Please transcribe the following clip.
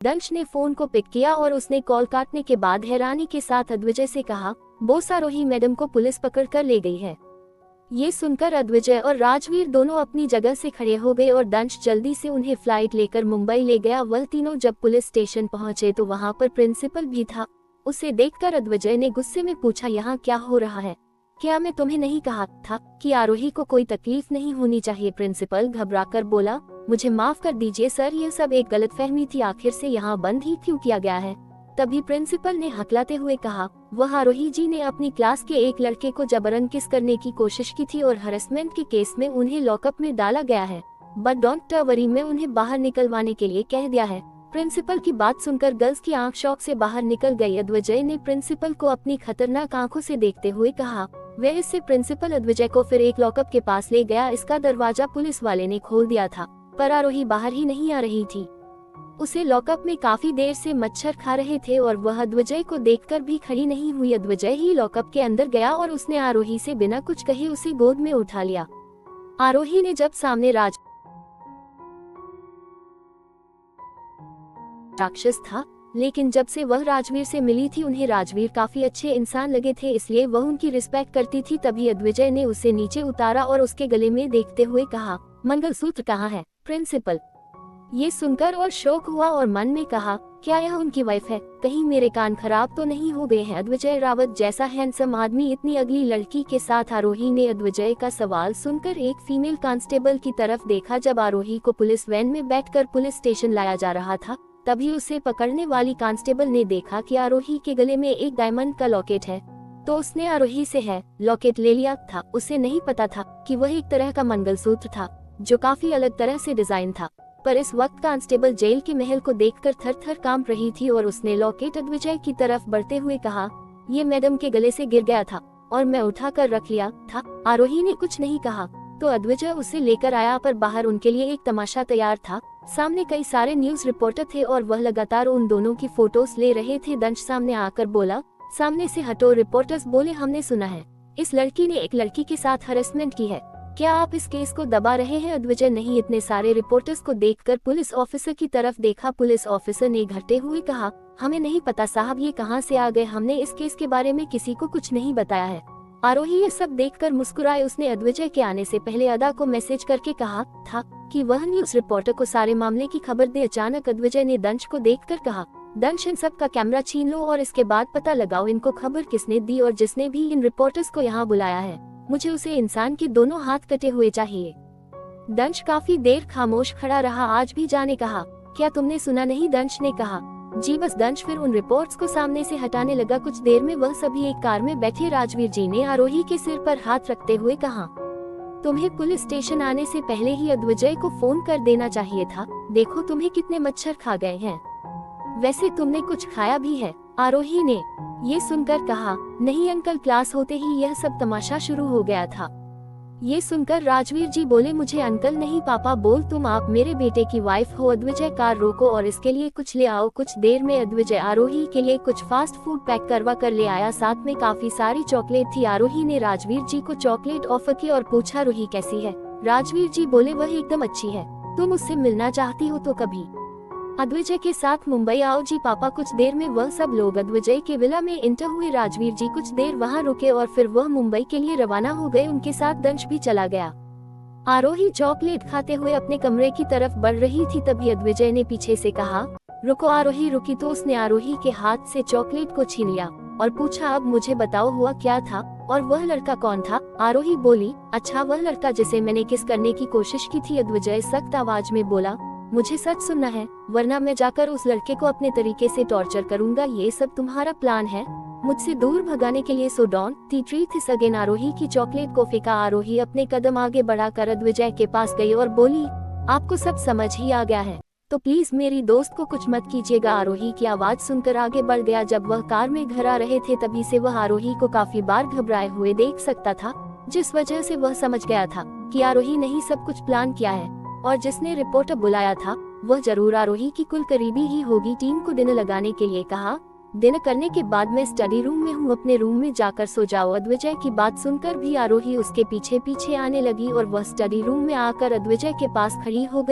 दंश ने फोन को पिक किया और उसने कॉल काटने के बाद हैरानी के साथ अद्विजय से कहा, बॉस आरोही मैडम को पुलिस पकड़ कर ले गई है। ये सुनकर अद्विजय और राजवीर दोनों अपनी जगह से खड़े हो गए और दंश जल्दी से उन्हें फ्लाइट लेकर मुंबई ले गया। वह तीनों जब पुलिस स्टेशन पहुंचे तो वहां पर प्रिंसिपल भी था। उसे देखकर अद्विजय ने गुस्से में पूछा, यहाँ क्या हो रहा है? क्या मैं तुम्हें नहीं कहा था कि आरोही को कोई तकलीफ नहीं होनी चाहिए? प्रिंसिपल घबराकर बोला, मुझे माफ कर दीजिए सर, यह सब एक गलतफहमी थी। आखिर से यहाँ बंद ही क्यों किया गया है? तभी प्रिंसिपल ने हकलाते हुए कहा, वह आरोही जी ने अपनी क्लास के एक लड़के को जबरन किस करने की कोशिश की थी और हरेसमेंट के केस में उन्हें लॉकअप में डाला गया है। बट डोंट वरी, में उन्हें बाहर निकलवाने के लिए कह दिया है। प्रिंसिपल की बात सुनकर गर्ल्स की आंख शौक से बाहर निकल गई। अद्विजय ने प्रिंसिपल को अपनी खतरनाक आंखों से देखते हुए कहा, वह इससे प्रिंसिपल अद्विजय को फिर एक लॉकअप के पास ले गया। इसका दरवाजा पुलिस वाले ने खोल दिया था, पर आरोही बाहर ही नहीं आ रही थी। उसे लॉकअप में काफी देर से मच्छर खा रहे थे और वह अद्विजय को देखकर भी खड़ी नहीं हुई। अद्विजय ही लॉकअप के अंदर गया और उसने आरोही से बिना कुछ कहे उसे गोद में उठा लिया। आरोही ने जब सामने राक्षस था, लेकिन जब से वह राजवीर से मिली थी उन्हें राजवीर काफी अच्छे इंसान लगे थे, इसलिए वह उनकी रिस्पेक्ट करती थी। तभी अद्विजय ने उसे नीचे उतारा और उसके गले में देखते हुए कहा, मंगलसूत्र कहाँ है? प्रिंसिपल ये सुनकर और शौक हुआ और मन में कहा, क्या यह उनकी वाइफ है? कहीं मेरे कान खराब तो नहीं हो गए हैं? अद्विजय रावत जैसा हैंडसम आदमी इतनी अगली लड़की के साथ? आरोही ने अद्विजय का सवाल सुनकर एक फीमेल कांस्टेबल की तरफ देखा। जब आरोही को पुलिस वैन में बैठकर पुलिस स्टेशन लाया जा रहा था, तभी उसे पकड़ने वाली कांस्टेबल ने देखा कि आरोही के गले में एक डायमंड का लॉकेट है, तो उसने आरोही से है लॉकेट ले लिया था। उसे नहीं पता था कि वह एक तरह का मंगलसूत्र था जो काफी अलग तरह से डिजाइन था। पर इस वक्त कांस्टेबल जेल के महल को देखकर थर-थर कांप रही थी और उसने लॉकेट अद्विजय की तरफ बढ़ते हुए कहा, ये मैडम के गले से गिर गया था और मैं उठा कर रख लिया था। आरोही ने कुछ नहीं कहा तो अद्विजय उसे लेकर आया, पर बाहर उनके लिए एक तमाशा तैयार था। सामने कई सारे न्यूज रिपोर्टर थे और वह लगातार उन दोनों की फोटोज ले रहे थे। दंश सामने आकर बोला, सामने से हटो। रिपोर्टर्स बोले, हमने सुना है इस लड़की ने एक लड़की के साथ हरेसमेंट की है, क्या आप इस केस को दबा रहे हैं? अद्विजय नहीं, इतने सारे रिपोर्टर्स को देखकर पुलिस ऑफिसर की तरफ देखा। पुलिस ऑफिसर ने घटते हुए कहा, हमें नहीं पता साहब, ये कहां से आ गए, हमने इस केस के बारे में किसी को कुछ नहीं बताया है। आरोही ये सब देखकर मुस्कुराए। उसने अद्विजय के आने से पहले अदा को मैसेज करके कहा था कि वह न्यूज रिपोर्टर को सारे मामले की खबर दे। अचानक अद्विजय ने दंश को देखकर कहा, दंश इन सब का कैमरा छीन लो और इसके बाद पता लगाओ इनको खबर किसने दी और जिसने भी इन रिपोर्टर्स को यहाँ बुलाया है। मुझे उसे इंसान के दोनों हाथ कटे हुए चाहिए। दंश काफी देर खामोश खड़ा रहा। आज भी जाने कहा, क्या तुमने सुना नहीं? दंश ने कहा, जी बस। दंश फिर उन रिपोर्ट्स को सामने से हटाने लगा। कुछ देर में वह सभी एक कार में बैठे। राजवीर जी ने आरोही के सिर पर हाथ रखते हुए कहा, तुम्हें पुलिस स्टेशन आने से पहले ही अद्विजय को फोन कर देना चाहिए था। देखो तुम्हें कितने मच्छर खा गए हैं, वैसे तुमने कुछ खाया भी है? आरोही ने ये सुनकर कहा, नहीं अंकल, क्लास होते ही यह सब तमाशा शुरू हो गया था। ये सुनकर राजवीर जी बोले, मुझे अंकल नहीं पापा बोल, तुम आप मेरे बेटे की वाइफ हो। अद्विजय कार रोको और इसके लिए कुछ ले आओ। कुछ देर में अद्विजय आरोही के लिए कुछ फास्ट फूड पैक करवा कर ले आया, साथ में काफी सारी चॉकलेट थी। आरोही ने राजवीर जी को चॉकलेट ऑफर की और पूछा, रूही कैसी है? राजवीर जी बोले, वह एकदम अच्छी है, तुम उससे मिलना चाहती हो तो कभी अद्विजय के साथ मुंबई आओ। जी पापा। कुछ देर में वह सब लोग अद्विजय के विला में इंटर हुए। राजवीर जी कुछ देर वहां रुके और फिर वह मुंबई के लिए रवाना हो गए। उनके साथ दंश भी चला गया। आरोही चॉकलेट खाते हुए अपने कमरे की तरफ बढ़ रही थी, तभी अद्विजय ने पीछे से कहा, रुको। आरोही रुकी तो उसने आरोही के हाथ से चॉकलेट को छीन लिया और पूछा, अब मुझे बताओ हुआ क्या था और वह लड़का कौन था? आरोही बोली, अच्छा वह लड़का जिसे मैंने किस करने की कोशिश की थी। अद्विजय सख्त आवाज में बोला, मुझे सच सुनना है वरना मैं जाकर उस लड़के को अपने तरीके से टॉर्चर करूंगा। ये सब तुम्हारा प्लान है मुझसे दूर भगाने के लिए? So don't treat this again. Aarohi की चॉकलेट को फेंका। आरोही अपने कदम आगे बढ़ाकर अद्विजय के पास गई और बोली, आपको सब समझ ही आ गया है तो प्लीज मेरी दोस्त को कुछ मत कीजिएगा। आरोही की आवाज सुनकर आगे बढ़ गया। जब वह कार में घर आ रहे थे तभी से वह आरोही को काफी बार घबराए हुए देख सकता था, जिस वजह से वह समझ गया था कि आरोही ने ही सब कुछ प्लान किया है और जिसने रिपोर्टर बुलाया था वह जरूर आरोही की कुल करीबी ही होगी। टीम को डिनर लगाने के लिए कहा। डिनर करने के बाद मैं स्टडी रूम में हूँ, अपने रूम में जाकर सो जाओ। अद्विजय की बात सुनकर भी आरोही उसके पीछे पीछे आने लगी और वह स्टडी रूम में आकर अद्विजय के पास खड़ी हो गई।